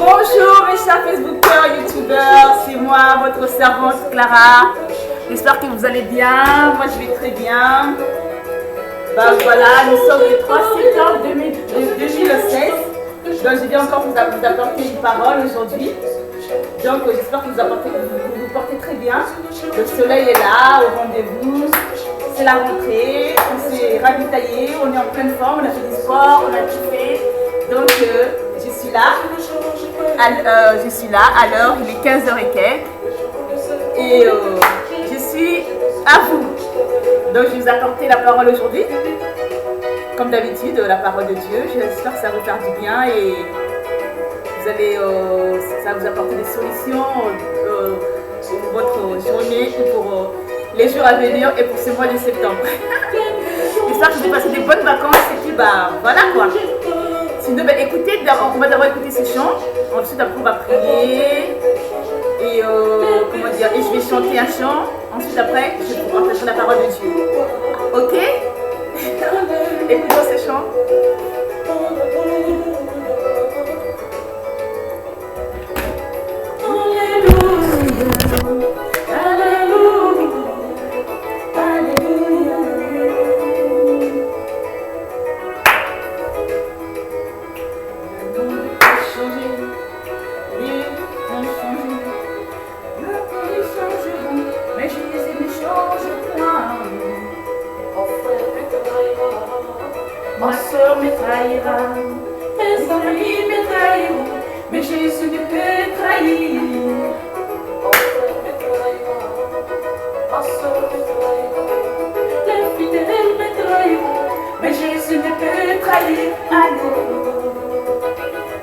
Bonjour mes chers Facebookers, Youtubers, c'est moi, votre servante Clara. J'espère que vous allez bien, moi je vais très bien. Ben voilà, nous sommes le 3 septembre 2016. Donc je viens encore vous apporter une parole aujourd'hui. Donc j'espère que vous vous portez très bien. Le soleil est là, au rendez-vous. C'est la rentrée, on s'est ravitaillé, on est en pleine forme, on a fait du sport, on a tout fait. Donc je suis là. À l'heure, il est 15h et quelques. Et je suis à vous. Donc je vais vous apporter la parole aujourd'hui. Comme d'habitude, la parole de Dieu. J'espère que ça va vous faire du bien et vous allez, ça va vous apporter des solutions pour votre journée et pour les jours à venir et pour ce mois de septembre. J'espère que vous allez passer des bonnes vacances et puis bah voilà quoi. Sinon, bah, écoutez, on va d'abord écouter ce chant. Ensuite, après, on va prier. Et comment dire, et je vais chanter un chant. Ensuite, après, je vais vous partager la parole de Dieu. Ok? Écoutons ce chant. Ma soeur me trahira, mes amis me trahiront, mais Jésus ne peut trahir. Mon frère me trahira, ma soeur me trahira, les fidèles me trahiront, mais Jésus ne peut trahir.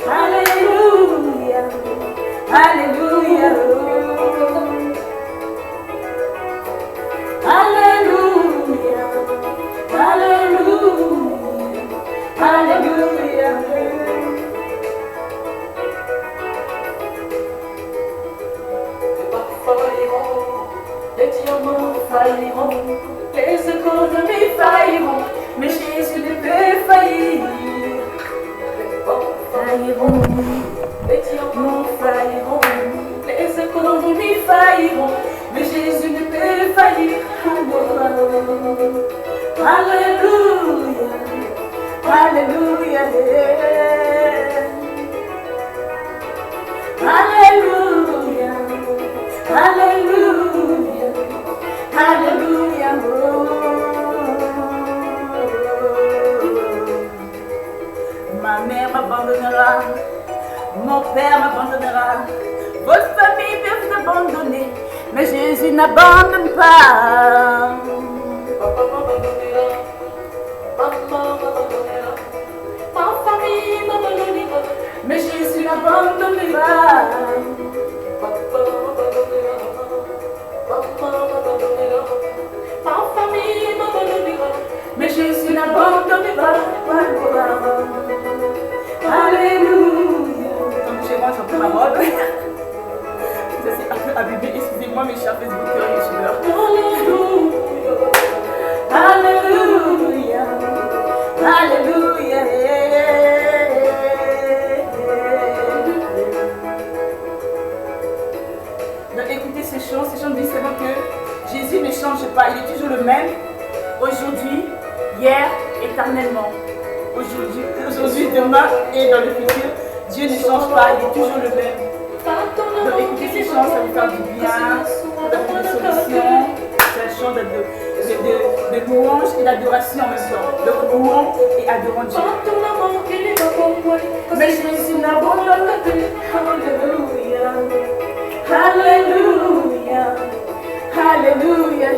Alléluia, Alléluia, Alléluia, Alléluia, Alléluia. Alléluia. Les bacs failliront, les diamants failliront, les économies failliront, mais Jésus ne peut faillir. Les bacs failliront, les diamants failliront, les économies failliront, mais Jésus ne peut faillir. Alléluia. Alléluia, Alléluia, Alléluia, Alléluia. Ma mère m'abandonnera, mon père m'abandonnera, votre famille peut vous abandonner, mais Jésus n'abandonne pas. Papa m'abandonnera, maman m'abandonnera, ma famille m'abandonnera, mais Jésus n'abandonnera. Papa m'abandonnera, maman m'abandonnera, ma famille m'abandonnera, mais Jésus n'abandonnera. Alléluia. Donc chez moi, j'ai ma robe. Ça c'est un peu abîmé. Excusez-moi mes chers Facebookers et youtubeurs. Alléluia. Alléluia. Alléluia. Donc écoutez ces chants disent seulement que Jésus ne change pas, il est toujours le même, aujourd'hui, hier, éternellement. Aujourd'hui, demain et dans le futur, Dieu ne change pas, il est toujours le même. Donc écoutez ces chants, ça vous faire du bien, ça va faire des solutions, c'est un chant de louange et d'adoration en même temps. Donc louons et adorons Dieu. Mais Jésus n'abandonne pas. Alléluia. Alléluia. Alléluia.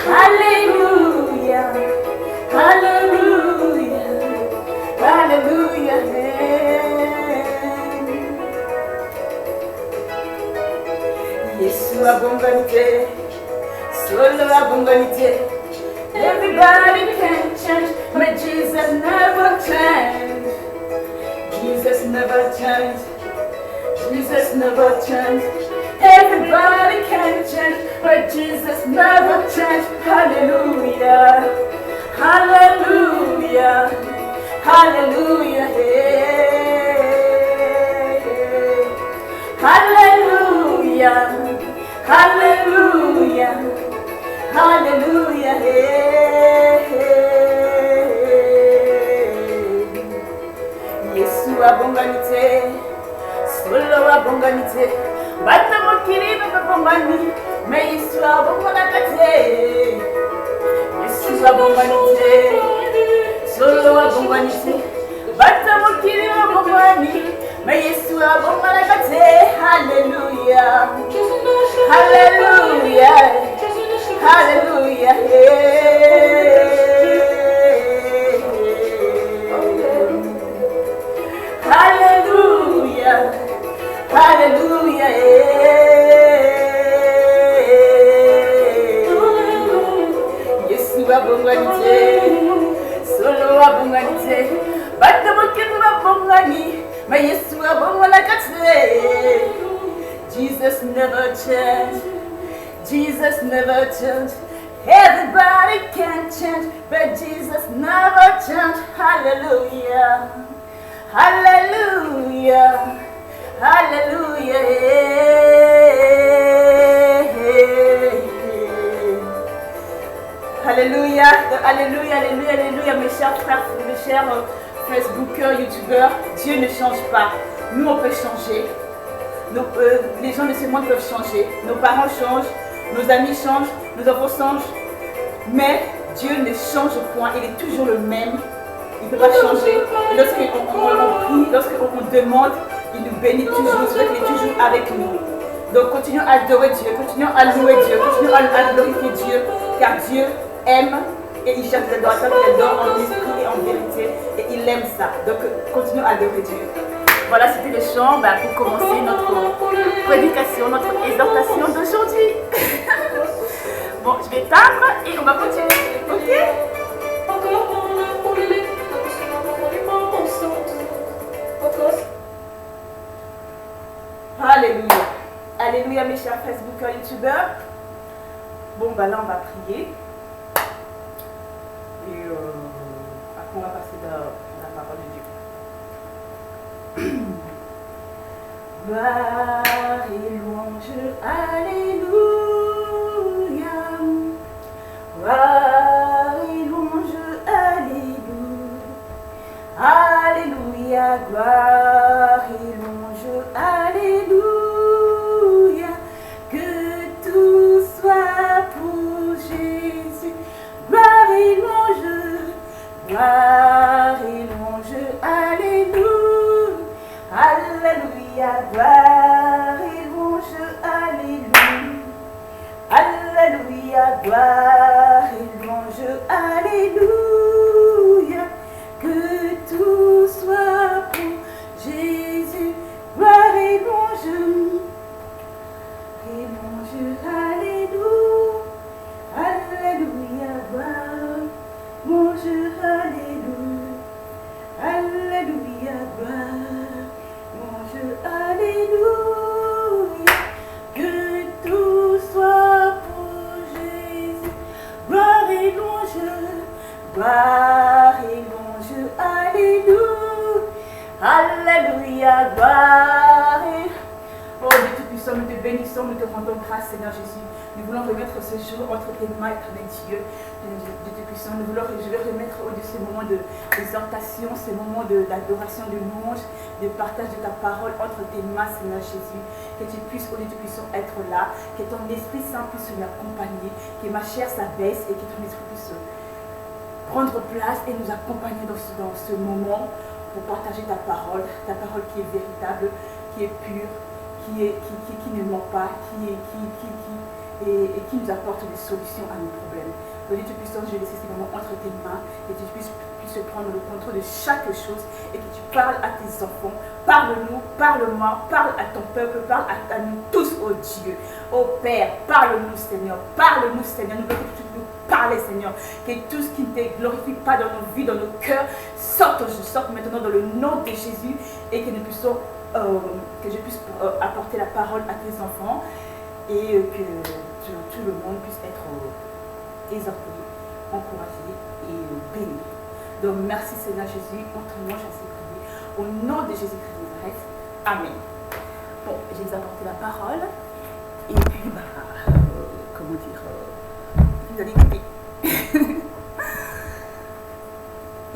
Alléluia. Alléluia. Alléluia. Yesu abonganite, solo abonganite. Everybody can change, but Jesus never changed. Jesus never changed. Jesus never changed. Everybody can change, but Jesus never changed. Hallelujah. Hallelujah. Hallelujah. Hallelujah. Hallelujah. Hallelujah. Yesu abonganite, solo abonganite, bata mokili babongani, me Yesu abonganite. Yesu abonganite, solo abonganite, bata mokili babongani, me Yesu abonganite. Hallelujah, hallelujah, hallelujah. Hallelujah, hallelujah. Yesu abonganite, solo abonganite, bata mokili babongani, me Yesu abonganite. Jesus never changed. Jesus never changed. Everybody can change, but Jesus never changed. Hallelujah. Hallelujah. Hallelujah. Alléluia, alléluia, alléluia, alléluia, mes chers frères, mes chers Facebookers, YouTubeurs, Dieu ne change pas. Nous, on peut changer. Les gens de ce monde peuvent changer. Nos parents changent, nos amis changent, nos enfants changent. Mais Dieu ne change point, il est toujours le même. Il ne peut pas changer. Lorsqu'on prie, lorsqu'on demande, il nous bénit toujours, il est toujours avec nous. Donc continuons à adorer Dieu, continuons à louer Dieu, continuons à glorifier Dieu, car Dieu aime et il cherche les adorateurs qui adorent en esprit et en vérité, et il aime ça. Donc continuons à adorer Dieu. Voilà, c'était le chant pour commencer notre prédication, notre exhortation d'aujourd'hui. Bon, je vais éteindre et on va continuer. Ok? Alléluia. Alléluia, mes chers Facebookers, YouTubeurs. Bon, là, on va prier. Et après, on va passer dans la parole de Dieu. Gloire et louange, alléluia. Gloire et louange, alléluia. Alléluia, gloire et louange, alléluia. Que tout soit pour Jésus. Gloire et louange, gloire et louange, alléluia. Alléluia, gloire et louange, alléluia. Alléluia, gloire et louange, alléluia. Que tout soit pour Jésus, gloire et louange, alléluia. Alléluia, gloire, louange, alléluia. Alléluia, gloire, louange, alléluia. Que tout soit pour Jésus, gloire et louange, alléluia. Alléluia, gloire. Oh Dieu Tout-Puissant, nous te bénissons, nous te rendons grâce, Seigneur Jésus. Nous voulons remettre ce jour entre tes mains, éternel Dieu. Dieu Tout-Puissant, je veux remettre au-dessus ces moments d'exhortation, ces moments d'adoration, de louange, de partage de ta parole entre tes mains, Seigneur Jésus. Que tu puisses, oh Dieu Tout-Puissant, être là, que ton Esprit Saint puisse m'accompagner, que ma chair s'abaisse et que ton Esprit puisse prendre place et nous accompagner dans ce moment pour partager ta parole qui est véritable, qui est pure, qui ne ment pas, et qui nous apporte des solutions à nos problèmes. Dieu Tout-Puissant, je laisse ces moments entre tes mains et que tu puisses prendre le contrôle de chaque chose et que tu parles à tes enfants. Parle-nous, parle-moi, parle à ton peuple, parle à nous tous, oh Dieu. Oh Père, parle-nous Seigneur, nous voulons que tu nous parles Seigneur, que tout ce qui ne te glorifie pas dans nos vies, dans nos cœurs, sorte maintenant dans le nom de Jésus et que je puisse apporter la parole à tes enfants et que tout le monde puisse être exhorté, encouragé et béni. Donc merci Seigneur Jésus, en ton nom Jésus Christ, au nom de Jésus-Christ de Nazareth. Amen. Bon, je vais vous apporter la parole. Et puis, comment dire, vous allez écouter.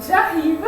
J'arrive.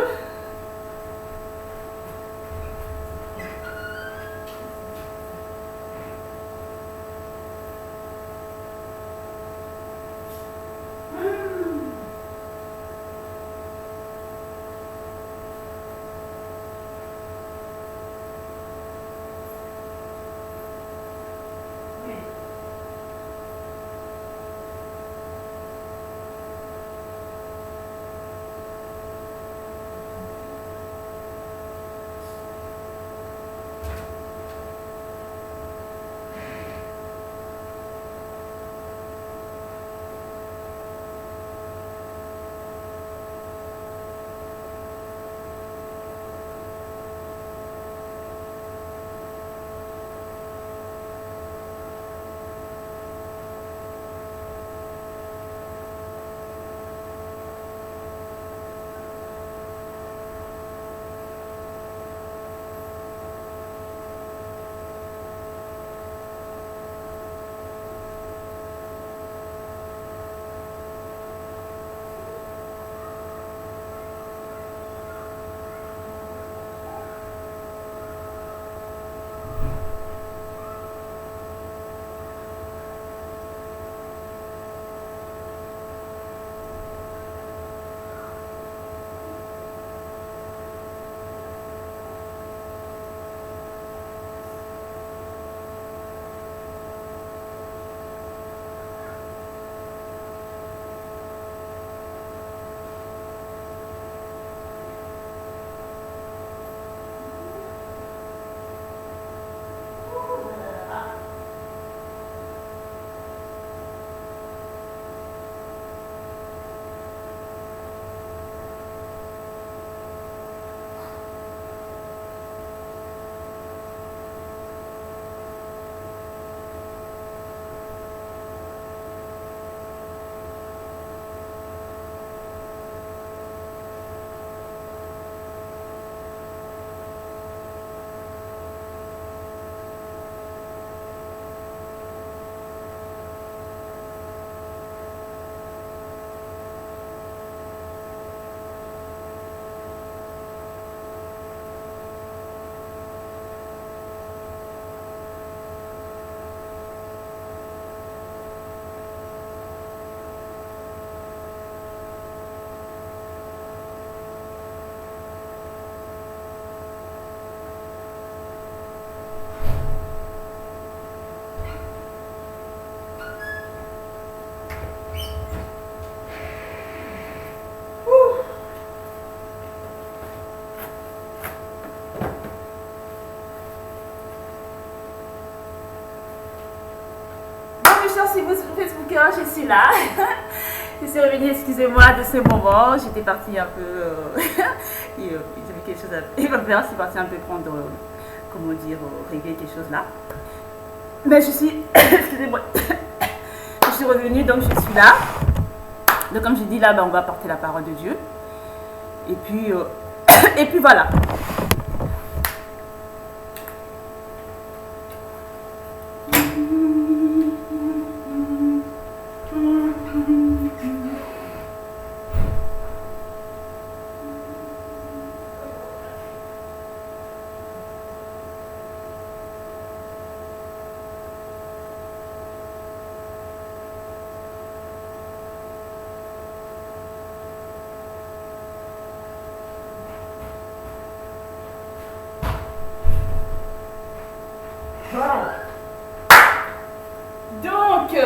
Si vous Facebookers, je suis là. Je suis revenue, excusez-moi de ce moment. J'étais partie un peu. J'avais quelque chose à faire. Je suis partie un peu prendre, comment dire, régler quelque chose là. Mais je suis. Excusez-moi. Je suis revenue, donc je suis là. Donc, comme je dis là, on va porter la parole de Dieu. Et puis, et puis voilà. Donc,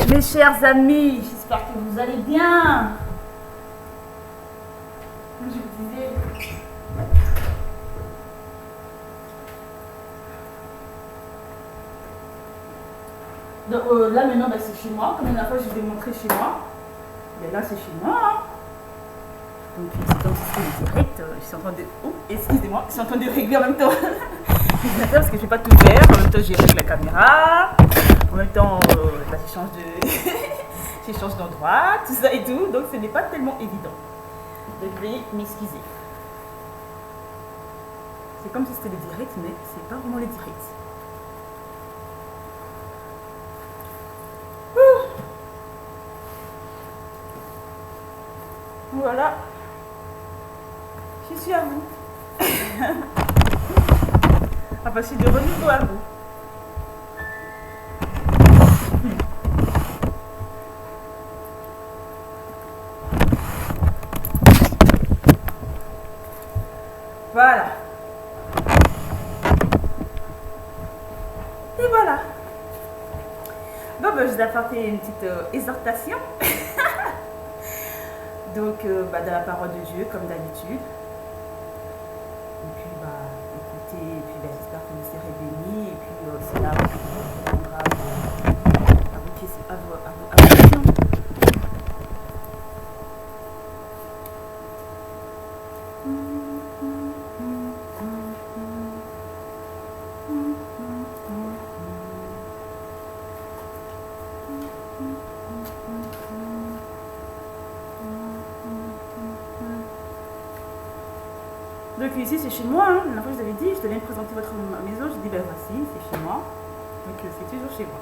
mes chers amis, j'espère que vous allez bien. Comme je vous disais, donc, là maintenant c'est chez moi. Comme la dernière fois je vous ai montré chez moi. Mais là c'est chez moi. Hein. Donc c'est comme si c'était direct. Je suis en train de. Oh, excusez-moi, je suis en train de régler en même temps. Parce que je ne vais pas tout faire. En même temps, j'ai réglé la caméra. En même temps, là, je change de. je change d'endroit, tout ça et tout, donc ce n'est pas tellement évident. Donc je vais m'excuser. C'est comme si c'était les directs, mais c'est pas vraiment les directs. Voilà. Je suis à vous. Enfin, je suis de renouveau à vous. Voilà. Et voilà. Bon, ben, je vais apporter une petite exhortation. Donc, de la parole de Dieu, comme d'habitude. Et puis, écoutez, et puis, j'espère que vous serez bénis. Et puis, c'est là où on répondra à vos questions. Donc ici c'est chez moi, hein. La fois je vous avais dit, je devais me présenter votre maison, je dis ben voici, c'est chez moi. Donc c'est toujours chez moi.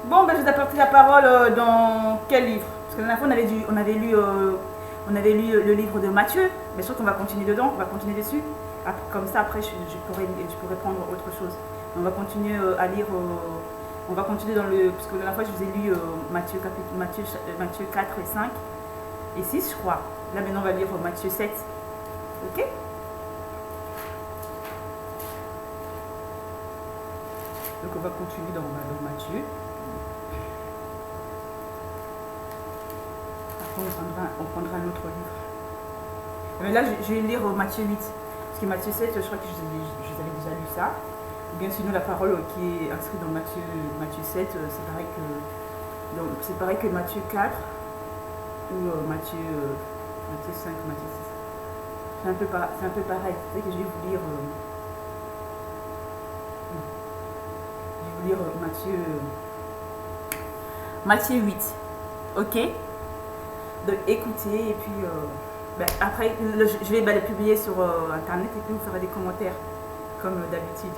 Bon, ben je vous apporte la parole dans quel livre? Parce que la dernière fois on avait lu le livre de Matthieu, mais je crois qu'on va continuer dedans, on va continuer dessus. Comme ça après je pourrais prendre autre chose. On va continuer à lire, on va continuer dans le, parce que la dernière fois je vous ai lu Matthieu 4 et 5 et 6 je crois. Là maintenant on va lire Matthieu 7. Ok? Donc on va continuer dans Matthieu. Après on prendra un autre livre. Mais là je vais lire Matthieu 8. Parce que Matthieu 7, je crois que je vous avais déjà lu ça. Ou bien sinon la parole qui est inscrite dans Matthieu 7, c'est pareil que Matthieu 4 ou Matthieu 5, Matthieu 6. C'est un peu pareil. C'est que je vais vous lire. Matthieu 8. Ok? Donc écoutez, et puis après, je vais le publier sur internet et puis vous ferez des commentaires, comme d'habitude.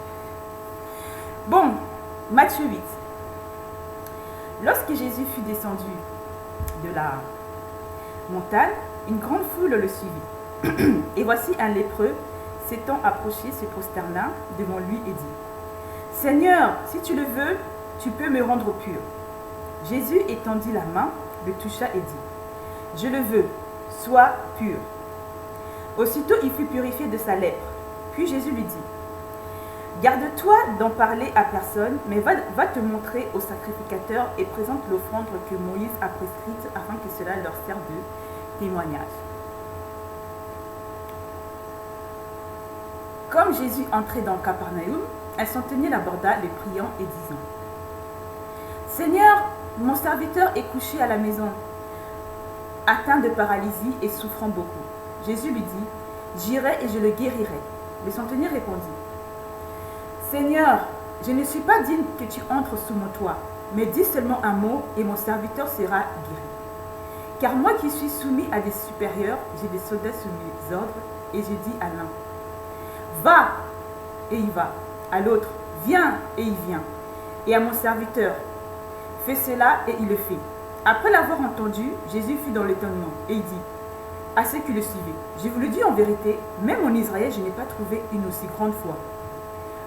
Bon, Matthieu 8. Lorsque Jésus fut descendu de la montagne, une grande foule le suivit. Et voici un lépreux s'étant approché, se prosterna devant lui et dit: Seigneur, si tu le veux, tu peux me rendre pur. Jésus étendit la main, le toucha et dit: Je le veux, sois pur. Aussitôt il fut purifié de sa lèpre. Puis Jésus lui dit: Garde-toi d'en parler à personne, mais va te montrer au sacrificateur et présente l'offrande que Moïse a prescrite afin que cela leur serve de témoignage. Comme Jésus entrait dans Capernaum, un centenier l'aborda, le priant et disant: Seigneur, mon serviteur est couché à la maison, atteint de paralysie et souffrant beaucoup. Jésus lui dit: J'irai et je le guérirai. Le centenier répondit: Seigneur, je ne suis pas digne que tu entres sous mon toit, mais dis seulement un mot et mon serviteur sera guéri. Car moi qui suis soumis à des supérieurs, j'ai des soldats sous mes ordres, et je dis à l'un: Va, et il va. À l'autre: Viens, et il vient. Et à mon serviteur: Fais cela, et il le fait. Après l'avoir entendu, Jésus fut dans l'étonnement, et il dit à ceux qui le suivaient: Je vous le dis en vérité, même en Israël, je n'ai pas trouvé une aussi grande foi.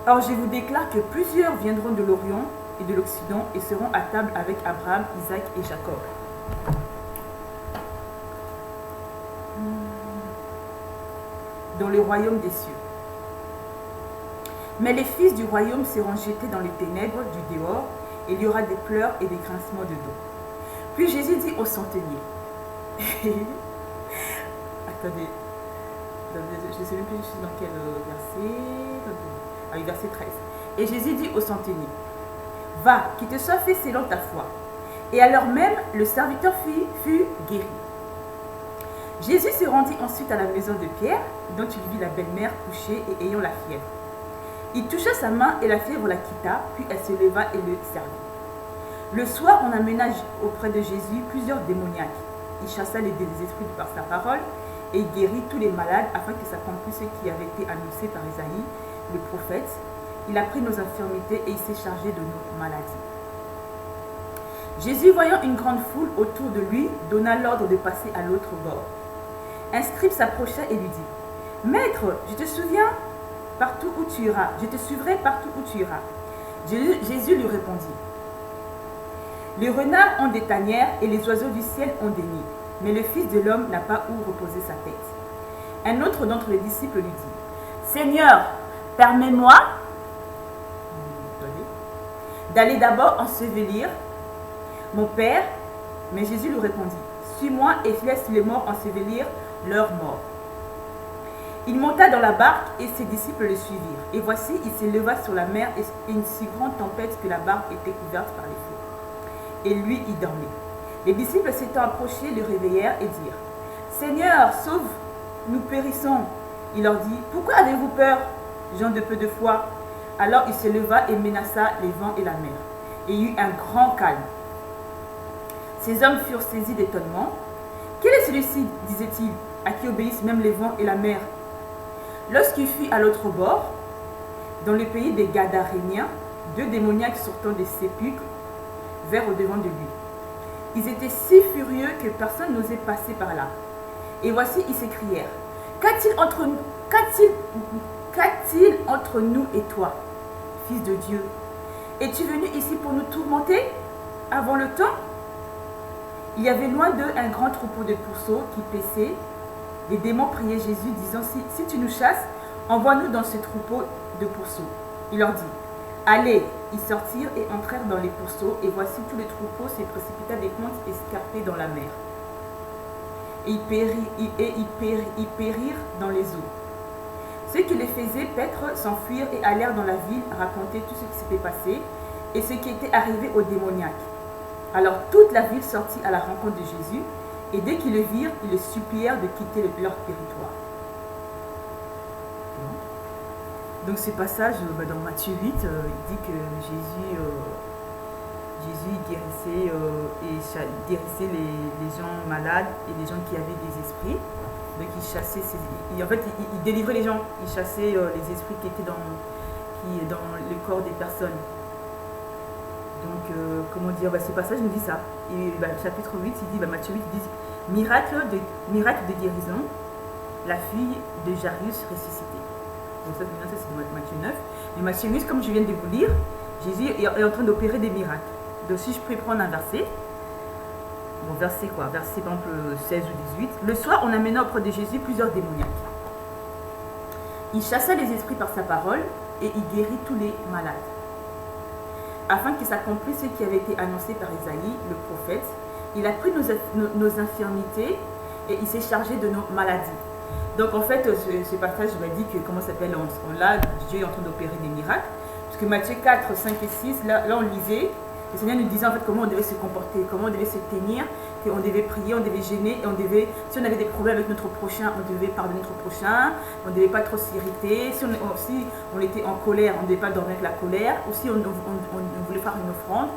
Or je vous déclare que plusieurs viendront de l'Orient et de l'Occident et seront à table avec Abraham, Isaac et Jacob. Dans le royaume des cieux. Mais les fils du royaume seront jetés dans les ténèbres du dehors, et il y aura des pleurs et des grincements de dents. Puis Jésus dit au centenier, attendez, je ne sais même plus je suis dans quel verset, ah oui, verset 13. Et Jésus dit au centenier: Va, qu'il te soit fait selon ta foi. Et alors même, le serviteur fut guéri. Jésus se rendit ensuite à la maison de Pierre, dont il vit la belle-mère couchée et ayant la fièvre. Il toucha sa main et la fièvre la quitta, puis elle se leva et le servit. Le soir, on amena auprès de Jésus plusieurs démoniaques. Il chassa les esprits par sa parole et il guérit tous les malades afin que s'accomplisse ce qui avait été annoncé par Isaïe, le prophète. Il a pris nos infirmités et il s'est chargé de nos maladies. Jésus, voyant une grande foule autour de lui, donna l'ordre de passer à l'autre bord. Un scribe s'approcha et lui dit, « Maître, je te souviens partout où tu iras, je te suivrai partout où tu iras. » Jésus lui répondit, « Les renards ont des tanières et les oiseaux du ciel ont des nids, mais le Fils de l'homme n'a pas où reposer sa tête. » Un autre d'entre les disciples lui dit, « Seigneur, permets-moi d'aller d'abord ensevelir mon Père. » Mais Jésus lui répondit, « Suis-moi et laisse les morts ensevelir leurs morts. » Il monta dans la barque et ses disciples le suivirent. Et voici, il s'éleva sur la mer et une si grande tempête que la barque était couverte par les flots. Et lui y dormait. Les disciples s'étant approchés le réveillèrent et dirent, « Seigneur, sauve, nous périssons. » Il leur dit, « Pourquoi avez-vous peur, gens de peu de foi ?» Alors il se leva et menaça les vents et la mer. Et il y eut un grand calme. Ces hommes furent saisis d'étonnement. « Quel est celui-ci, disait-il, à qui obéissent même les vents et la mer ?» Lorsqu'il fut à l'autre bord, dans le pays des Gadaréniens, deux démoniaques sortant des sépulcres vinrent au-devant de lui. Ils étaient si furieux que personne n'osait passer par là. Et voici, ils s'écrièrent, « Qu'a-t-il entre nous et toi, Fils de Dieu? Es-tu venu ici pour nous tourmenter avant le temps ?» Il y avait loin d'eux un grand troupeau de pourceaux qui paissaient. Les démons priaient Jésus, disant, si tu nous chasses, envoie-nous dans ce troupeau de pourceaux. Il leur dit, allez. Ils sortirent et entrèrent dans les pourceaux, et voici tout le troupeau se précipita des pentes escarpées dans la mer. Et ils périrent dans les eaux. Ceux qui les faisaient paître s'enfuirent et allèrent dans la ville raconter tout ce qui s'était passé et ce qui était arrivé aux démoniaques. Alors toute la ville sortit à la rencontre de Jésus, et dès qu'ils le virent, ils le supplièrent de quitter leur territoire. Donc ce passage dans Matthieu 8, il dit que Jésus guérissait les gens malades et les gens qui avaient des esprits. Donc il chassait, il délivrait les gens, il chassait les esprits qui étaient dans le corps des personnes. Donc comment dire, ce passage nous dit ça. Et chapitre 8, il dit, Matthieu 8, il dit miracle de guérison, la fille de Jairus ressuscitée. Donc ça c'est dans Matthieu 9. Mais Matthieu 8, comme je viens de vous lire, Jésus est en train d'opérer des miracles. Donc si je peux prendre un verset, verset par exemple 16 ou 18. Le soir, on amena auprès de Jésus plusieurs démoniaques. Il chassa les esprits par sa parole et il guérit tous les malades. Afin qu'il s'accomplisse ce qui avait été annoncé par Isaïe, le prophète, il a pris nos infirmités et il s'est chargé de nos maladies. Donc en fait, ce passage m'a dit que, comment ça s'appelle, là, Dieu est en train d'opérer des miracles. Parce que Matthieu 4, 5 et 6, là on lisait, le Seigneur nous disait en fait comment on devait se comporter, comment on devait se tenir, qu'on devait prier, on devait gêner, et on devait, si on avait des problèmes avec notre prochain, on devait pardonner notre prochain, on ne devait pas trop s'irriter, si on était en colère, on ne devait pas dormir avec la colère, ou si on voulait faire une offrande,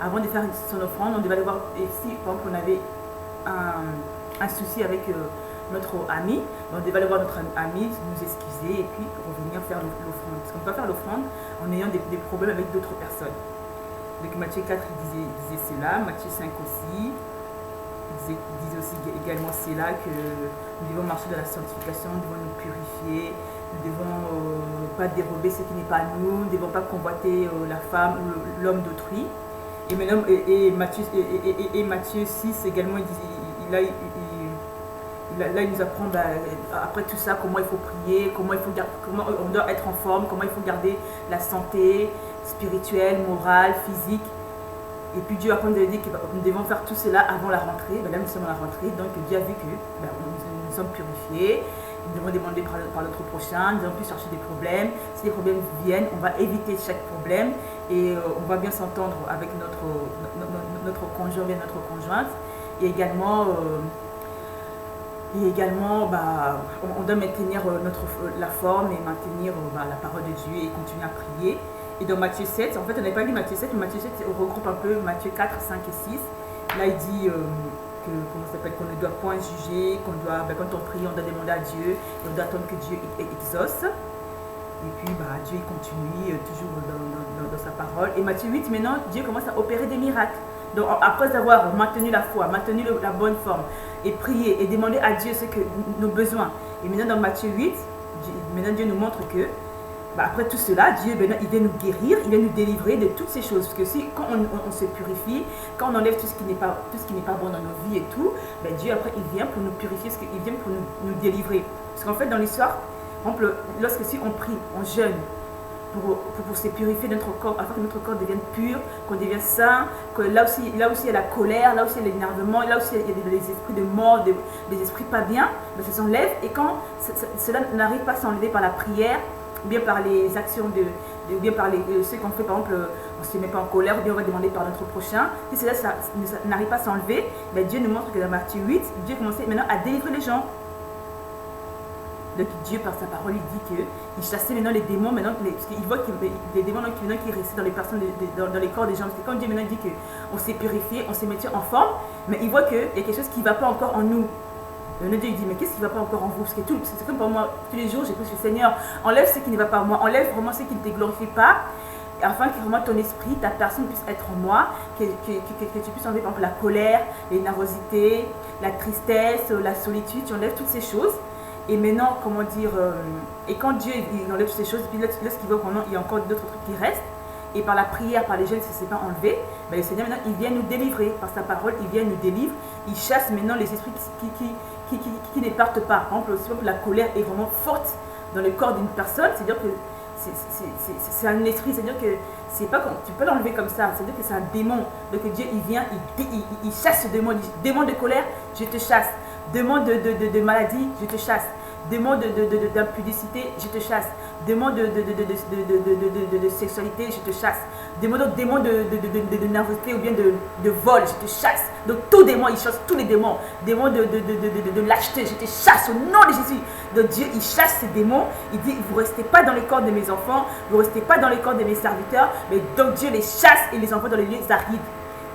avant de faire son offrande, on devait aller voir, et si par exemple on avait un souci avec notre ami, on devait aller voir notre ami, nous excuser et puis revenir faire l'offrande. Parce qu'on ne peut pas faire l'offrande en ayant des problèmes avec d'autres personnes. Donc Matthieu 4 il disait cela, Matthieu 5 aussi, il disait aussi également cela, que nous devons marcher dans la sanctification, nous devons nous purifier, nous ne devons pas dérober ce qui n'est pas nous, nous ne devons pas convoiter la femme ou l'homme d'autrui. Et Matthieu 6 également, il nous apprend après tout ça comment il faut prier, comment on doit être en forme, comment il faut garder la santé spirituelle, morale, physique. Et puis Dieu après nous a dit que nous devons faire tout cela avant la rentrée. Là nous sommes à la rentrée, donc Dieu a vu que nous sommes purifiés. Nous devons demander par notre prochain, nous devons plus chercher des problèmes. Si les problèmes viennent, on va éviter chaque problème et on va bien s'entendre avec notre conjoint, bien notre conjointe. Et également, on doit maintenir la forme et maintenir la parole de Dieu et continuer à prier. Et dans Matthieu 7, en fait, on n'avait pas lu Matthieu 7, mais Matthieu 7 regroupe un peu Matthieu 4, 5 et 6. Là, il dit qu'on ne doit point juger, quand on prie, on doit demander à Dieu, et on doit attendre que Dieu exauce. Et puis, Dieu il continue toujours dans sa parole. Et Matthieu 8, maintenant, Dieu commence à opérer des miracles. Donc, après avoir maintenu la foi, maintenu la bonne forme, et prier, et demander à Dieu ce que nos besoins. Et maintenant, dans Matthieu 8, maintenant, Dieu nous montre que, après tout cela, Dieu, maintenant, il vient nous guérir, il vient nous délivrer de toutes ces choses. Parce que si, quand on se purifie, quand on enlève tout ce qui n'est pas bon dans nos vies et tout, Dieu, après, il vient pour nous purifier, il vient pour nous délivrer. Parce qu'en fait, dans l'histoire, par exemple, lorsque si on prie, on jeûne, pour se purifier notre corps, afin que notre corps devienne pur, qu'on devienne saint, que là aussi il y a la colère, là aussi il y a l'énervement, là aussi il y a des esprits de mort, des esprits pas bien, ça s'enlève. Et quand cela n'arrive pas à s'enlever par la prière, ou bien par les actions ou bien par ce qu'on fait, par exemple, on ne se met pas en colère, ou bien on va demander par notre prochain, si cela ça n'arrive pas à s'enlever, Dieu nous montre que dans Matthieu 8, Dieu commençait maintenant à délivrer les gens. Donc Dieu, par sa parole, il dit qu'il chassait maintenant les démons, parce qu'il voit que les démons qui restaient dans les personnes, dans les corps des gens. Parce que quand Dieu maintenant dit qu'on s'est purifié, on s'est mis en forme, mais il voit qu'il y a quelque chose qui ne va pas encore en nous. Dieu il dit, mais qu'est-ce qui ne va pas encore en vous? Parce que c'est comme pour moi, tous les jours, j'ai pris le Seigneur, enlève ce qui ne va pas en moi, enlève vraiment ce qui ne te glorifie pas, afin que vraiment ton esprit, ta personne puisse être en moi, que tu puisses enlever par exemple la colère, les nervosités, la tristesse, la solitude, tu enlèves toutes ces choses. Et maintenant, et quand Dieu il enlève toutes ces choses, puis lorsqu'il voit vraiment il y a encore d'autres trucs qui restent, et par la prière, par les jeûnes, ça ne s'est pas enlevé, le Seigneur maintenant il vient nous délivrer, par sa parole, il vient nous délivre, il chasse maintenant les esprits qui ne partent pas. Par exemple, aussi, la colère est vraiment forte dans le corps d'une personne, c'est-à-dire que c'est un esprit, c'est-à-dire que c'est pas comme, tu peux l'enlever comme ça, c'est-à-dire que c'est un démon. Donc Dieu il vient, il chasse ce démon, il dit, démon de colère, je te chasse. Démon de maladie, je te chasse. Démon d'impudicité, je te chasse. Démon de sexualité, je te chasse. Démon de nervosité ou bien de vol, je te chasse. Donc tout démon, il chasse tous les démons. Démon de lâcheté, je te chasse au nom de Jésus. Donc Dieu, il chasse ces démons. Il dit, vous ne restez pas dans les corps de mes enfants, vous ne restez pas dans les corps de mes serviteurs, mais donc Dieu les chasse et les envoie dans les lieux arides.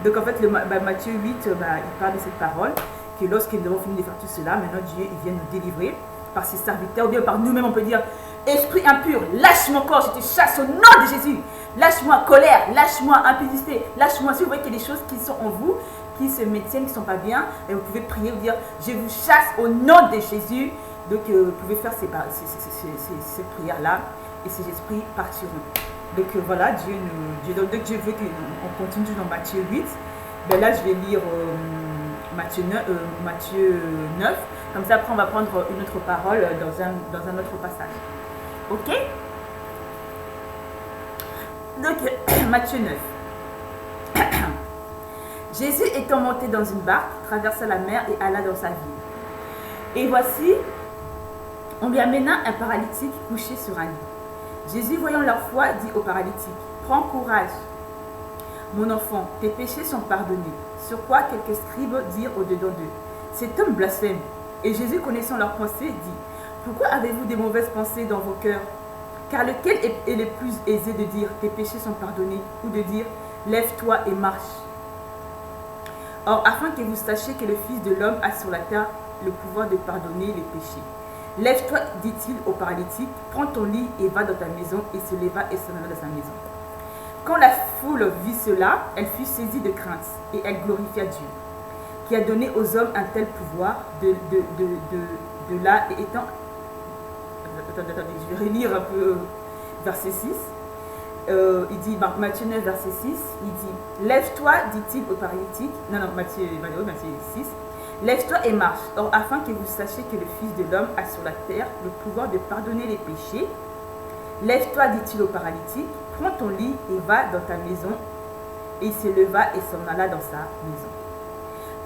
Donc en fait, Matthieu 8, il parle de cette parole. Que lorsque nous avons fini de faire tout cela, maintenant Dieu il vient nous délivrer par ses serviteurs, ou bien par nous-mêmes, on peut dire, esprit impur, lâche mon corps, je te chasse au nom de Jésus. Lâche-moi colère, lâche-moi impudicité, lâche-moi. Si vous voyez qu'il y a des choses qui sont en vous, qui se maintiennent, qui ne sont pas bien, et vous pouvez prier, vous dire, je vous chasse au nom de Jésus. Donc vous pouvez faire ces prières-là, et ces esprits partiront. Donc voilà, Dieu veut qu'on continue dans Matthieu 8. Là, je vais lire Matthieu 9. Comme ça, après, on va prendre une autre parole dans un autre passage. Ok? Donc, Matthieu 9. Jésus étant monté dans une barque, traversa la mer et alla dans sa ville. Et voici, on lui amena un paralytique couché sur un lit. Jésus, voyant leur foi, dit au paralytique, « Prends courage, mon enfant, tes péchés sont pardonnés. » Sur quoi quelques scribes dirent au-dedans d'eux, « Cet homme blasphème. » Et Jésus, connaissant leurs pensées, dit, « Pourquoi avez-vous des mauvaises pensées dans vos cœurs? Car lequel est le plus aisé de dire, tes péchés sont pardonnés, ou de dire, lève-toi et marche? Or, afin que vous sachiez que le Fils de l'homme a sur la terre le pouvoir de pardonner les péchés. Lève-toi, dit-il au paralytique, prends ton lit et va dans ta maison. Et se leva et s'en alla dans sa maison. Quand la foule vit cela, elle fut saisie de crainte et elle glorifia Dieu, qui a donné aux hommes un tel pouvoir de là et étant... Attendez, je vais relire un peu verset 6. Il dit, Matthieu 9, verset 6, il dit, lève-toi, dit-il au paralytique, Matthieu 6, lève-toi et marche. Or, afin que vous sachiez que le Fils de l'homme a sur la terre le pouvoir de pardonner les péchés, lève-toi, dit-il au paralytique, prends ton lit et va dans ta maison. Et il se leva et s'en alla dans sa maison.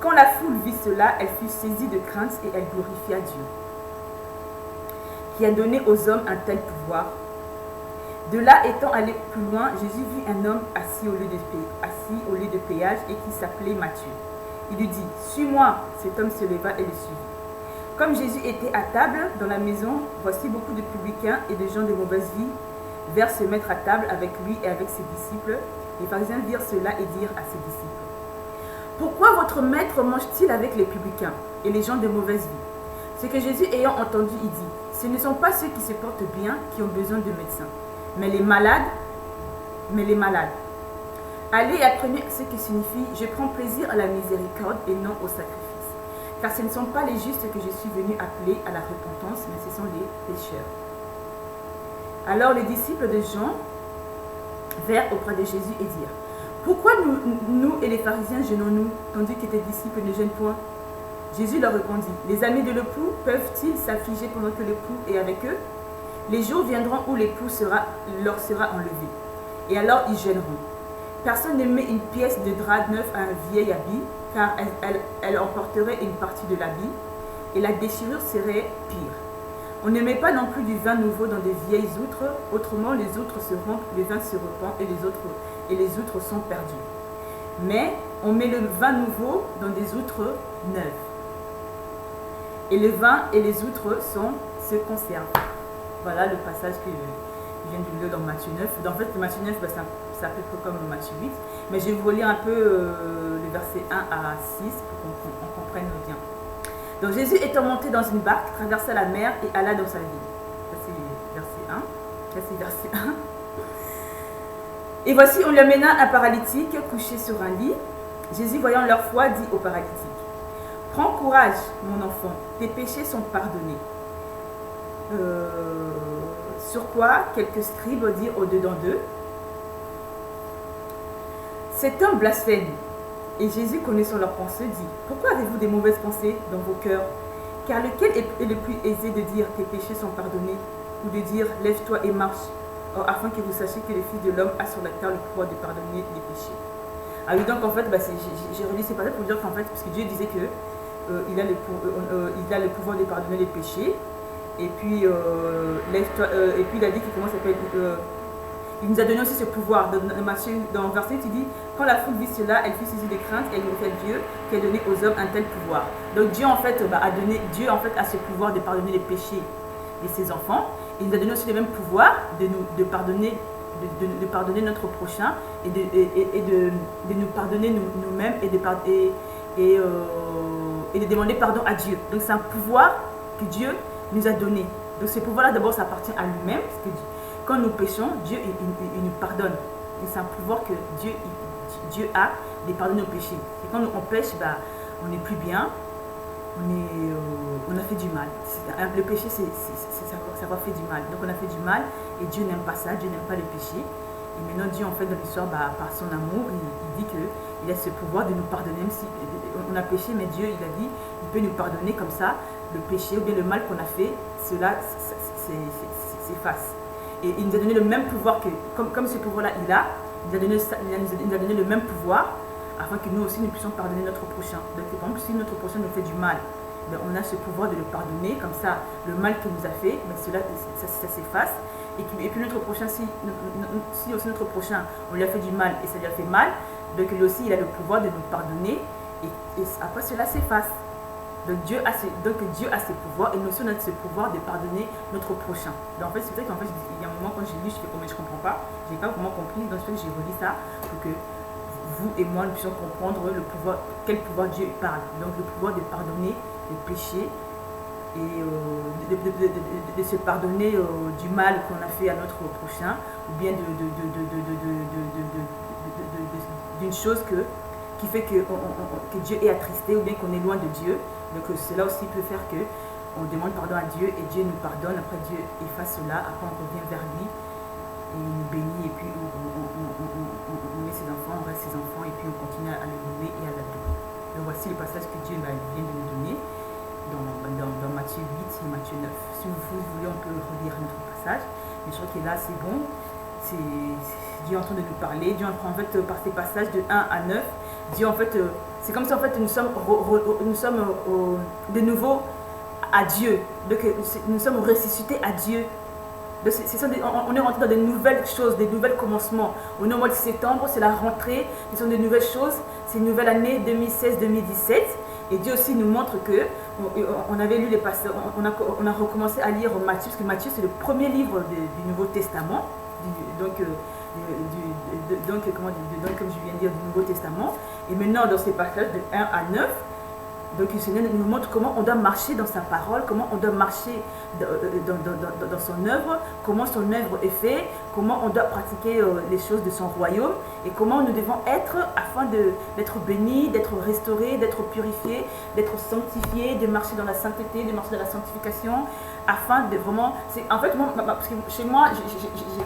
Quand la foule vit cela, elle fut saisie de crainte et elle glorifia Dieu, qui a donné aux hommes un tel pouvoir. De là, étant allé plus loin, Jésus vit un homme assis au lieu de péage et qui s'appelait Matthieu. Il lui dit, « Suis-moi !» Cet homme se leva et le suivit. Comme Jésus était à table dans la maison, voici beaucoup de publicains et de gens de mauvaise vie vers se mettre à table avec lui et avec ses disciples. Les pharisiens virent cela et dirent à ses disciples: pourquoi votre maître mange-t-il avec les publicains et les gens de mauvaise vie? Ce que Jésus ayant entendu, il dit: ce ne sont pas ceux qui se portent bien qui ont besoin de médecins, mais les malades. Allez et apprenez ce que signifie: je prends plaisir à la miséricorde et non au sacrifice. Car ce ne sont pas les justes que je suis venu appeler à la repentance, mais ce sont les pécheurs. Alors les disciples de Jean vinrent auprès de Jésus et dirent: pourquoi nous et les pharisiens jeûnons-nous, tandis que tes disciples ne jeûnent point? Jésus leur répondit: les amis de l'époux peuvent-ils s'affliger pendant que l'époux est avec eux? Les jours viendront où l'époux leur sera enlevé, et alors ils jeûneront. Personne ne met une pièce de drap neuf à un vieil habit, car elle emporterait une partie de l'habit, et la déchirure serait pire. On ne met pas non plus du vin nouveau dans des vieilles outres, autrement les outres se rompent, le vin se repent et les outres sont perdues. Mais on met le vin nouveau dans des outres neuves. Et le vin et les outres se conservent. Voilà le passage que je viens de lire dans Matthieu 9. En fait, Matthieu 9, c'est à peu près comme Matthieu 8. Mais je vais vous relire un peu le verset 1 à 6 pour qu'on comprenne bien. Donc Jésus étant monté dans une barque, traversa la mer et alla dans sa ville. Ça c'est verset 1. Ça c'est verset 1. Et voici, on lui amena un paralytique couché sur un lit. Jésus, voyant leur foi, dit au paralytique: prends courage, mon enfant, tes péchés sont pardonnés. Sur quoi quelques scribes dirent au-dedans d'eux: cet homme blasphème. Et Jésus, connaissant leurs pensées, dit: pourquoi avez-vous des mauvaises pensées dans vos cœurs? Car lequel est le plus aisé de dire tes péchés sont pardonnés, ou de dire lève-toi et marche? Or, afin que vous sachiez que le Fils de l'homme a sur la terre le pouvoir de pardonner les péchés. Ah oui, donc en fait, j'ai relis ces passages pour dire qu'en fait, parce que Dieu disait que il a le pouvoir de pardonner les péchés. Et puis, lève-toi, et puis il a dit que comment ça s'appelle, il nous a donné aussi ce pouvoir. Dans le verset, il dit: quand la foule vit cela, elle fut saisie de crainte et elle glorifia Dieu qui a donné aux hommes un tel pouvoir. Donc Dieu en fait a ce pouvoir de pardonner les péchés de ses enfants. Il nous a donné aussi le même pouvoir de pardonner notre prochain et de nous pardonner nous-mêmes et de demander pardon à Dieu. Donc c'est un pouvoir que Dieu nous a donné. Donc ce pouvoir-là, d'abord, ça appartient à lui-même, parce que quand nous péchons, Dieu il nous pardonne. Et c'est un pouvoir que Dieu a de pardonner nos péchés. Et quand on pêche, on n'est plus bien, on a fait du mal. Le péché, ça va faire du mal. Donc on a fait du mal et Dieu n'aime pas ça, Dieu n'aime pas le péché. Et maintenant Dieu, en fait, dans l'histoire, par son amour, il dit qu'il a ce pouvoir de nous pardonner. Même si on a péché, mais Dieu, il a dit, il peut nous pardonner comme ça. Le péché ou bien le mal qu'on a fait, cela s'efface. Et il nous a donné le même pouvoir que, comme ce pouvoir-là, il nous a donné le même pouvoir, afin que nous aussi nous puissions pardonner notre prochain. Donc par exemple, si notre prochain nous fait du mal, on a ce pouvoir de le pardonner, comme ça le mal qu'il nous a fait, ça s'efface. Et puis notre prochain, si aussi notre prochain, on lui a fait du mal et ça lui a fait mal, donc lui aussi il a le pouvoir de nous pardonner et après cela s'efface. Donc Dieu a ce pouvoirs et nous aussi on a ce pouvoir de pardonner notre prochain. Donc en fait c'est vrai qu'en fait il y a un moment quand j'ai lu, je fais comme je comprends pas, j'ai pas vraiment compris, donc c'est vrai que j'ai relis ça pour que vous et moi nous puissions comprendre le pouvoir, quel pouvoir Dieu parle. Donc le pouvoir de pardonner les péchés et de se pardonner du mal qu'on a fait à notre prochain, ou bien d'une chose qui fait que Dieu est attristé, ou bien qu'on est loin de Dieu. Donc cela aussi peut faire qu'on demande pardon à Dieu et Dieu nous pardonne, après Dieu efface cela, après on revient vers lui et il nous bénit et puis on met ses enfants, on reste ses enfants et puis on continue à le louer et à l'adorer. Donc voici le passage que Dieu vient de nous donner dans Matthieu 8 et Matthieu 9. Si vous voulez, on peut relire notre passage, mais je crois que là c'est bon, Dieu est en train de nous parler. Dieu en fait par ces passages de 1 à 9, Dieu en fait c'est comme si en fait nous sommes de nouveau à Dieu. Donc nous sommes ressuscités à Dieu. Donc, on est rentré dans de nouvelles choses, des nouveaux commencements. On est au mois de septembre, c'est la rentrée, ce sont de nouvelles choses, c'est une nouvelle année 2016-2017. Et Dieu aussi nous montre que on avait lu les passages, on a recommencé à lire Matthieu, parce que Matthieu c'est le premier livre du Nouveau Testament. comme je viens de dire, du Nouveau Testament. Et maintenant, dans ces passages de 1 à 9, donc le Seigneur nous montre comment on doit marcher dans sa parole, comment on doit marcher dans son œuvre, comment son œuvre est faite, comment on doit pratiquer les choses de son royaume et comment nous devons être afin d'être bénis, d'être restaurés, d'être purifiés, d'être sanctifiés, de marcher dans la sainteté, de marcher dans la sanctification, afin de vraiment... En fait, moi, parce que chez moi,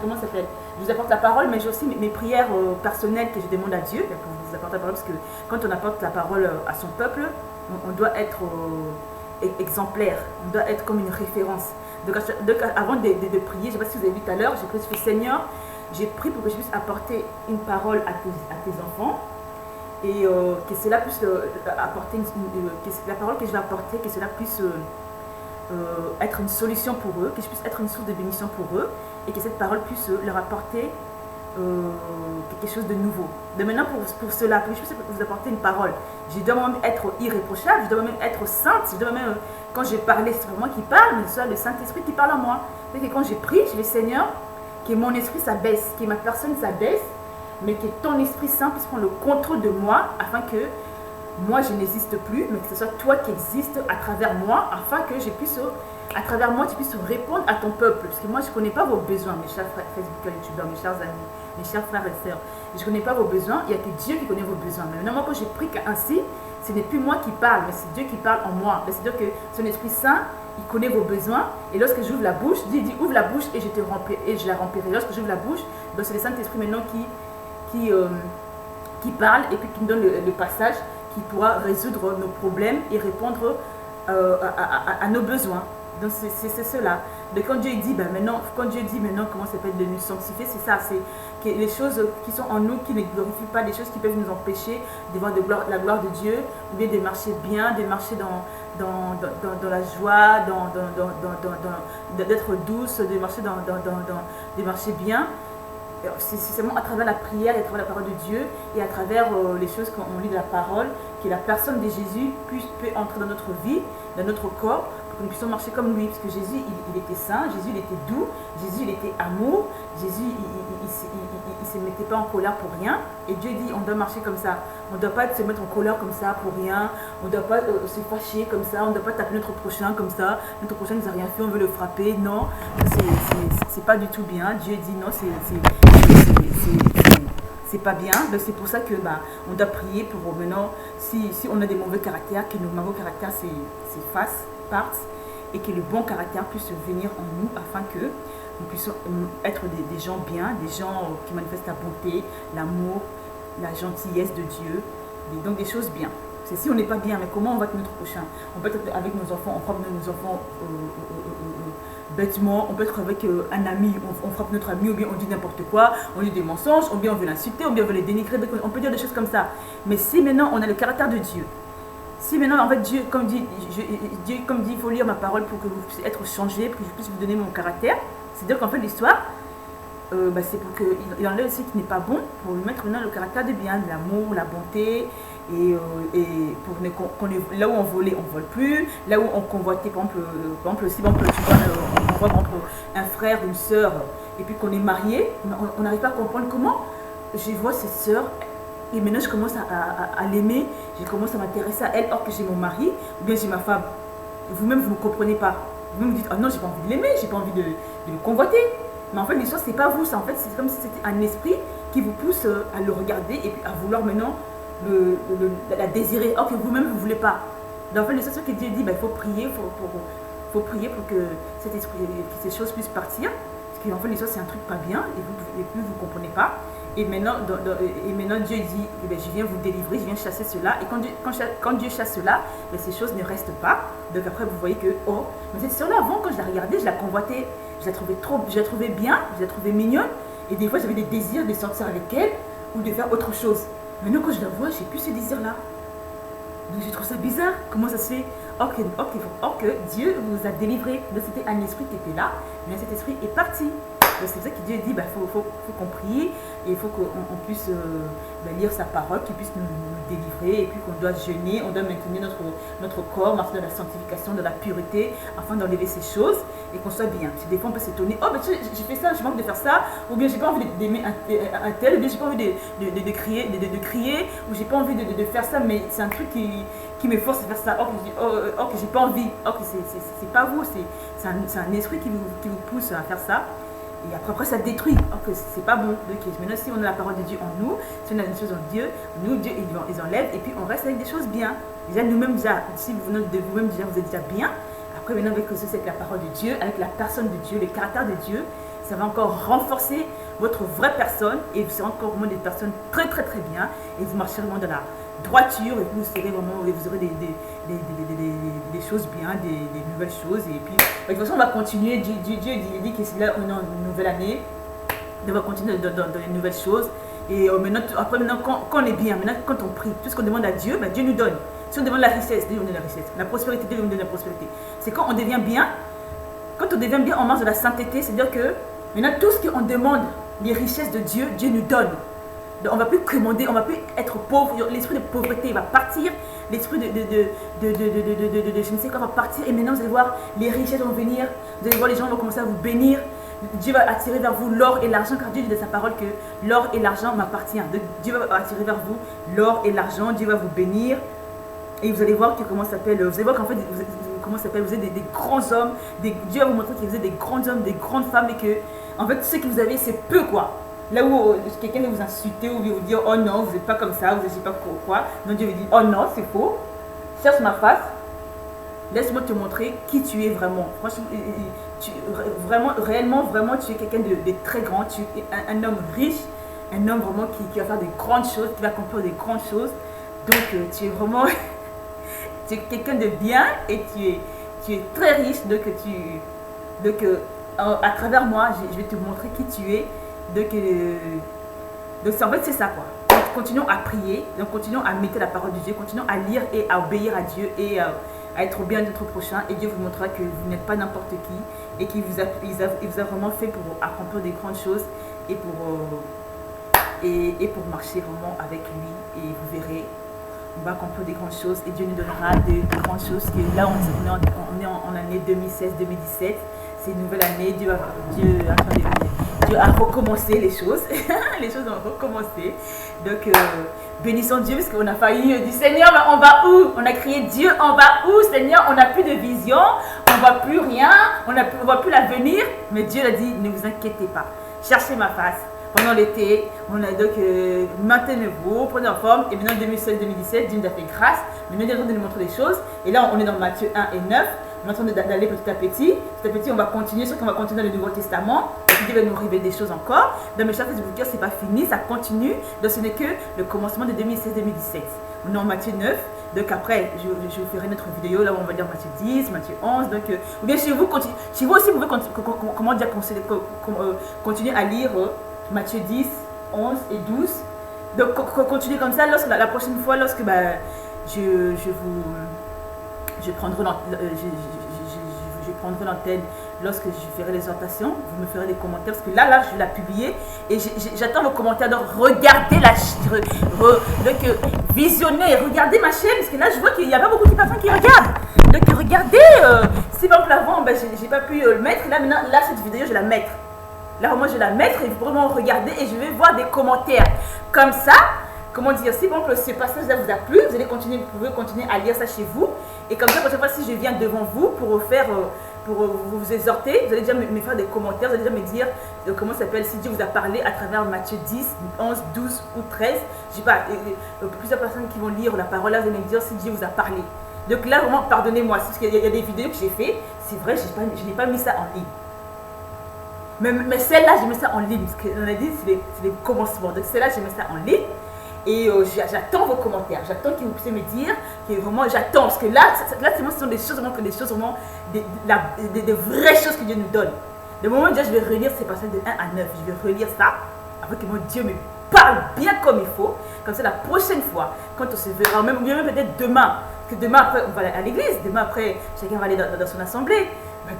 comment ça s'appelle, je vous apporte la parole, mais j'ai aussi mes prières personnelles que je demande à Dieu. Je vous apporte la parole parce que quand on apporte la parole à son peuple, on doit être exemplaire, on doit être comme une référence. Donc avant de prier, je ne sais pas si vous avez vu tout à l'heure, j'ai prié, je fais Seigneur, j'ai prié pour que je puisse apporter une parole à tes enfants et que cela puisse apporter, que la parole que je vais apporter, que cela puisse être une solution pour eux, que je puisse être une source de bénédiction pour eux et que cette parole puisse leur apporter quelque chose de nouveau. De maintenant pour cela, pour que je puisse vous apporter une parole, je dois moi-même être irréprochable, je dois moi-même être sainte, je dois moi-même, quand je parlais, c'est vraiment moi qui parle, mais c'est le Saint-Esprit qui parle en moi. C'est que quand je prie, je dis Seigneur, que mon esprit s'abaisse, que ma personne s'abaisse, mais que ton Esprit Saint puisse prendre le contrôle de moi, afin que moi je n'existe plus, mais que ce soit toi qui existes à travers moi, afin que je puisse, à travers moi, tu puisses répondre à ton peuple. Parce que moi, je ne connais pas vos besoins, mes chers frères Facebook, youtubeurs, mes chers amis, mes chers frères et sœurs. Je ne connais pas vos besoins, il n'y a que Dieu qui connaît vos besoins. Mais maintenant, moi, quand je prie ainsi, ce n'est plus moi qui parle, mais c'est Dieu qui parle en moi. C'est-à-dire que son Esprit Saint, il connaît vos besoins. Et lorsque j'ouvre la bouche, Dieu dit ouvre la bouche et je te remplis, et je la remplirai. Lorsque j'ouvre la bouche, donc c'est le Saint-Esprit maintenant qui parle et puis qui me donne le passage qui pourra résoudre nos problèmes et répondre à nos besoins. Donc c'est cela. Donc quand Dieu dit maintenant, comment ça s'appelle de nous sanctifier, c'est ça, c'est que les choses qui sont en nous, qui ne glorifient pas, des choses qui peuvent nous empêcher de voir la gloire de Dieu, ou bien de marcher bien, de marcher dans la joie, d'être douce, de marcher de marcher bien. C'est seulement à travers la prière et à travers la parole de Dieu et à travers les choses qu'on lit de la parole que la personne de Jésus peut entrer dans notre vie, dans notre corps, pour que nous puissions marcher comme lui. Parce que Jésus, il était saint, Jésus, il était doux, Jésus, il était amour, Jésus, il ne se mettait pas en colère pour rien. Et Dieu dit, on doit marcher comme ça. On ne doit pas se mettre en colère comme ça pour rien. On ne doit pas se fâcher comme ça. On ne doit pas taper notre prochain comme ça. Notre prochain ne nous a rien fait, on veut le frapper. Non, c'est pas du tout bien. Dieu dit non, c'est pas bien. Donc c'est pour ça que on doit prier pour maintenant, si on a des mauvais caractères, que nos mauvais caractères partent et que le bon caractère puisse venir en nous afin que nous puissions être des gens bien, des gens qui manifestent la bonté, l'amour, la gentillesse de Dieu, et donc des choses bien. C'est si on n'est pas bien, mais comment on va être notre prochain? On peut être avec nos enfants, on frappe nos enfants bêtement, on peut être avec un ami, on frappe notre ami, ou bien on dit n'importe quoi, on dit des mensonges, ou bien on veut l'insulter, ou bien on veut les dénigrer, on peut dire des choses comme ça. Mais si maintenant on a le caractère de Dieu, si maintenant en fait Dieu, comme dit, il faut lire ma parole pour que vous puissiez être changé, pour que je puisse vous donner mon caractère, c'est-à-dire qu'en fait l'histoire, c'est pour qu'il enlève ce qui n'est pas bon, pour lui mettre maintenant le caractère de bien, de l'amour, la bonté, et pour là où on volait, on ne vole plus, là où on convoitait, par exemple si on voit un frère, une soeur, et puis qu'on est marié, on n'arrive pas à comprendre comment je vois cette soeur, et maintenant je commence à l'aimer, je commence à m'intéresser à elle, or que j'ai mon mari, ou bien j'ai ma femme. Vous-même, vous ne comprenez pas. Vous me dites, ah non, j'ai pas envie de l'aimer, j'ai pas envie de le convoiter. Mais en fait, l'histoire, c'est pas vous, c'est comme si c'était un esprit qui vous pousse à le regarder et puis à vouloir maintenant la désirer, or que vous-même, vous ne voulez pas. Donc en fait, l'histoire, ce que Dieu dit, il faut prier, faut prier pour que cet esprit, que ces choses puissent partir. Parce qu'en fait, l'histoire, c'est un truc pas bien et puis vous ne comprenez pas. Et maintenant, Dieu dit, je viens vous délivrer, je viens chasser cela. Et quand Dieu chasse cela, ces choses ne restent pas. Donc après, vous voyez que, mais cette sœur-là, avant, quand je la regardais, je la convoitais, je la trouvais bien, je la trouvais mignonne. Et des fois, j'avais des désirs de sortir avec elle ou de faire autre chose. Maintenant, quand je la vois, je n'ai plus ce désir-là. Donc je trouve ça bizarre. Comment ça se fait? Or que Dieu vous a délivré. Donc c'était un esprit qui était là, mais cet esprit est parti. c'est pour ça que Dieu dit, faut qu'on prie, et il faut qu'on puisse lire sa parole, qu'il puisse nous délivrer, et puis qu'on doit jeûner, on doit maintenir notre corps, marcher dans la sanctification, dans la pureté, afin d'enlever ces choses, et qu'on soit bien. Des fois on peut s'étonner, oh j'ai fait ça, j'ai pas envie de faire ça, ou bien j'ai pas envie d'aimer un tel, ou bien j'ai pas envie de crier, ou j'ai pas envie de faire ça, mais c'est un truc qui me force à faire ça, que j'ai pas envie, que c'est pas vous, c'est un esprit qui vous pousse à faire ça. Et après ça détruit, que c'est pas bon. Donc maintenant si on a la parole de Dieu en nous, si on a des choses en Dieu, Dieu ils enlève, et puis on reste avec des choses bien. Déjà nous-mêmes, si vous venez de vous-même, déjà vous êtes déjà bien. Après maintenant avec la parole de Dieu, avec la personne de Dieu, le caractère de Dieu, ça va encore renforcer votre vraie personne, et vous serez encore vraiment des personnes très très très bien, et vous marcherez vraiment dans la droiture, et vous serez vraiment, vous aurez des choses bien, des nouvelles choses, et puis de toute façon on va continuer. Dieu dit que c'est là on est en nouvelle année, on va continuer dans les nouvelles choses, et maintenant quand on est bien, maintenant quand on prie, tout ce qu'on demande à Dieu, Dieu nous donne. Si on demande la richesse, Dieu nous donne la richesse, la prospérité, Dieu nous donne la prospérité. C'est quand on devient bien, on marche de la sainteté, c'est-à-dire que maintenant tout ce qu'on demande, les richesses de Dieu, Dieu nous donne. On ne va plus commander, on ne va plus être pauvre, l'esprit de pauvreté va partir, l'esprit de je ne sais quoi va partir, et maintenant vous allez voir, les richesses vont venir, vous allez voir, les gens vont commencer à vous bénir, Dieu va attirer vers vous l'or et l'argent, car Dieu dit de sa parole que l'or et l'argent m'appartient. Dieu va attirer vers vous l'or et l'argent, Dieu va vous bénir, et vous allez voir que vous allez voir qu'en fait, vous êtes des grands hommes, Dieu va vous montrer que vous êtes des grands hommes, des grandes femmes, et que, en fait, ce que vous avez, c'est peu, quoi. Là où quelqu'un va vous insulter ou vous dire oh non, vous n'êtes pas comme ça, vous n'êtes pas quoi. Donc Dieu vous dit oh non, c'est faux. Cherche ma face. Laisse-moi te montrer qui tu es vraiment. Franchement, réellement, tu es quelqu'un de très grand. Tu es un homme riche, un homme vraiment qui va faire des grandes choses, qui va accomplir des grandes choses. Donc tu es vraiment tu es quelqu'un de bien, et tu es très riche. Donc à travers moi, je vais te montrer qui tu es. Donc en fait c'est ça quoi. Donc continuons à prier, donc continuons à mettre la parole de Dieu, continuons à lire et à obéir à Dieu, et à être bien de notre prochain, et Dieu vous montrera que vous n'êtes pas n'importe qui, et qu'il vous a vraiment fait pour accomplir des grandes choses, et pour marcher vraiment avec lui, et vous verrez, on va accomplir des grandes choses, et Dieu nous donnera de grandes choses. Et là on est en année 2016-2017, c'est une nouvelle année, Dieu a recommencé les choses. Les choses ont recommencé. Donc, bénissons Dieu, parce qu'on a failli dire Seigneur, on va où? On a crié Dieu, on va où? Seigneur, on n'a plus de vision, on ne voit plus rien, on ne voit plus l'avenir. Mais Dieu a dit, ne vous inquiétez pas, cherchez ma face. Pendant l'été, on a donc maintenez-vous, prenez en forme. Et maintenant, 2016-2017, Dieu nous a fait grâce. Maintenant, Dieu est en train de nous montrer des choses. Et là, on est dans Matthieu 1 et 9. On est en train d'aller petit à petit. Petit à petit, on va continuer. Sauf qu'on va continuer dans le Nouveau Testament. Et Dieu va nous révéler des choses encore. Dans mes chapitres de vous dire, c'est pas fini, ça continue. Donc ce n'est que le commencement de 2016-2017. On est en Matthieu 9. Donc après, je vous ferai notre vidéo là où on va dire Matthieu 10, Matthieu 11. Donc, ou bien chez vous aussi, vous pouvez continuer à lire Matthieu 10, 11 et 12. Donc continuez comme ça. La prochaine fois, lorsque je prendrai l'antenne, lorsque je ferai les orientations, vous me ferez des commentaires, parce que là je vais la publier, et j'attends vos commentaires. Donc regardez visionnez, regardez ma chaîne, parce que là je vois qu'il n'y a pas beaucoup de personnes qui regardent. Donc regardez, si par exemple avant j'ai pas pu le mettre, là maintenant, cette vidéo je vais la mettre. Là vraiment je vais la mettre, et vous pourrez vraiment regarder, et je vais voir des commentaires. Comme ça, comment dire, si par exemple ce passage-là vous a plu, vous pouvez continuer à lire ça chez vous. Et comme ça, prochaine fois, si je viens devant vous pour vous exhorter, vous allez déjà me faire des commentaires, vous allez déjà me dire comment ça s'appelle, si Dieu vous a parlé à travers Matthieu 10, 11, 12 ou 13. Je sais pas, plusieurs personnes qui vont lire la parole là, vous allez me dire si Dieu vous a parlé. Donc là, vraiment, pardonnez-moi, parce qu'il y a des vidéos que j'ai fait, c'est vrai, je n'ai pas mis ça en ligne. Mais celle-là, j'ai mis ça en ligne, parce qu'on a dit c'est les commencements. Donc celle-là, j'ai mis ça en ligne. Et j'attends vos commentaires, j'attends que vous puissiez me dire, que vraiment j'attends, parce que là ce sont des choses vraiment, des vraies choses que Dieu nous donne. Le moment où je vais relire ces passages de 1 à 9, je vais relire ça, afin que mon Dieu me parle bien comme il faut, comme ça la prochaine fois, quand on se verra, même peut-être demain, que demain après on va aller à l'église, demain après chacun va aller dans son assemblée.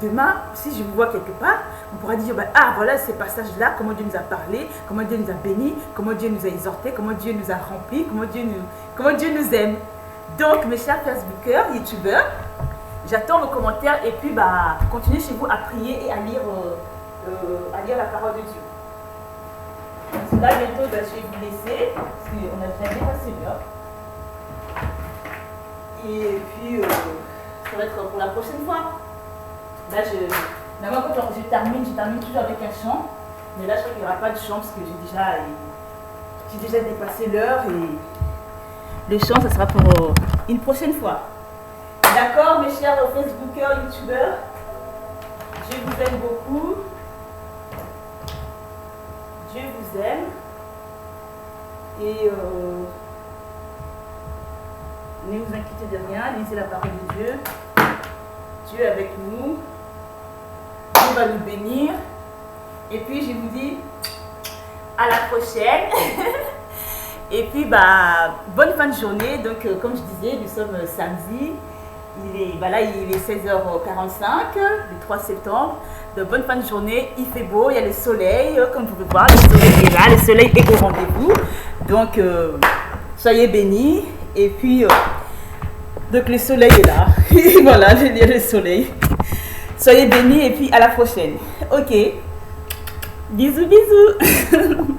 demain, si je vous vois quelque part, on pourra dire, ah voilà ces passages-là, comment Dieu nous a parlé, comment Dieu nous a bénis, comment Dieu nous a exhortés, comment Dieu nous a remplis, comment Dieu nous aime. Donc mes chers Facebookers, YouTubeurs, j'attends vos commentaires et puis continuez chez vous à prier et à lire la parole de Dieu. Donc là bientôt je vais vous laisser, parce qu'on a déjà dépassé l'heure. Et puis ça va être pour la prochaine fois. Là maintenant quand je termine toujours avec un chant. Mais là je crois qu'il n'y aura pas de chant parce que j'ai déjà dépassé l'heure et le chant ça sera pour une prochaine fois. D'accord mes chers Facebookers, YouTubeurs, je vous aime beaucoup. Dieu vous aime. Et ne vous inquiétez de rien, lisez la parole de Dieu. Dieu est avec nous. Dieu va nous bénir. Et puis je vous dis à la prochaine. Et puis bonne fin de journée. Donc comme je disais, nous sommes samedi. Il est 16h45, le 3 septembre. De bonne fin de journée, il fait beau, il y a le soleil, comme vous pouvez voir, le soleil est là, le soleil est au rendez-vous. Donc, soyez bénis. Et puis, donc le soleil est là. Voilà, je dis le soleil. Soyez bénis et puis à la prochaine. Ok. Bisous, bisous.